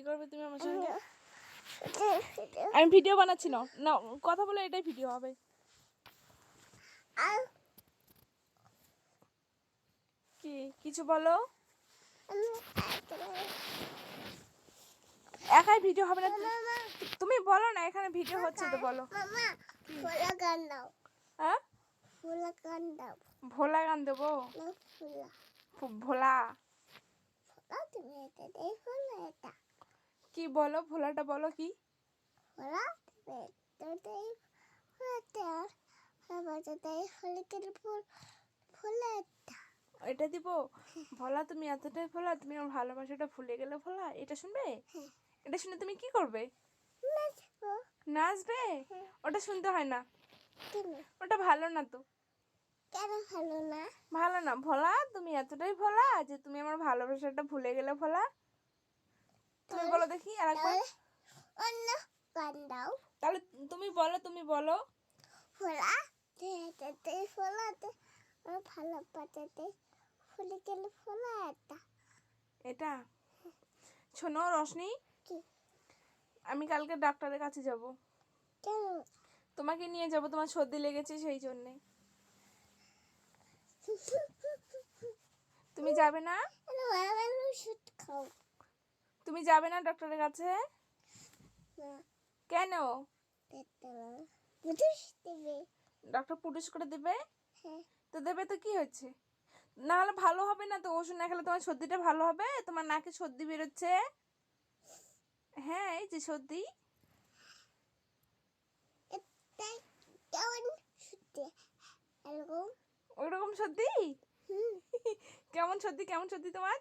করবে তুমি আমার সঙ্গে? আমি ভিডিও বানাচ্ছি না, না কথা বলে এটাই ভিডিও হবে। কি কিছু বলো? একাই ভিডিও হবে না, তুমি বলো না, এখানে ভিডিও হচ্ছে তো বলো। ভোলা গান দাও। হ্যাঁ ভোলা গান দাও। ভোলা গান দেবো? ভোলা ভোলা তুমি এটা দেই ভোলা এটা কি বলো, ভোলাটা বলো কি? ভোলা তুমি এটা দেই ভোলাটা ভোলা দেই হলিকের ফুল ভোলা এটা এটা দিব? ভোলা তুমি এতটাই ভোলা, তুমি আমার ভালোবাসাটা ভুলে গেলে ভোলা, এটা শুনবে? এটা শুনে তুমি কি করবে? নাচবো। নাচবে? ওটা শুনতে হয় না, কেন? ওটা ভালো না তো। কেন ভালো না? ভালো না, ভোলা তুমি এতটাই ভোলা যে তুমি আমার ভালোবাসাটা ভুলে গেলে ভোলা। তুমি বলো দেখি আরেকবার। অন্য গান দাও। তাহলে তুমি বলো, তুমি বলো। ভোলা এটাতে ভোলাতে ভালো পাতাতে ফুলে গেলে ভোলা এটা এটা শোনো রশনি, কি? আমি কালকে ডাক্তারের কাছে যাব। কেন? তোমাকে নিয়ে যাব, তোমার সর্দি লেগেছে সেই জন্যে। তুমি যাবে না? ওষুধ খাও। তুমি যাবে না ডাক্তারের কাছে? না কেন? বুঝিস দেবে। ডাক্তার পুলিশ করে দেবে? হ্যাঁ। তো দেবে তো কি হয়েছে, না হলে ভালো হবে না তো, ওষুধ না খেলে তোমার সর্দিটা ভালো হবে? তোমার নাকে সর্দি বেরোচ্ছে। হ্যাঁ এই যে সর্দি। এটাই কেমন সত্যি এরকম ওইরকম সর্দি? কেমন সর্দি, কেমন সর্দি তোমার?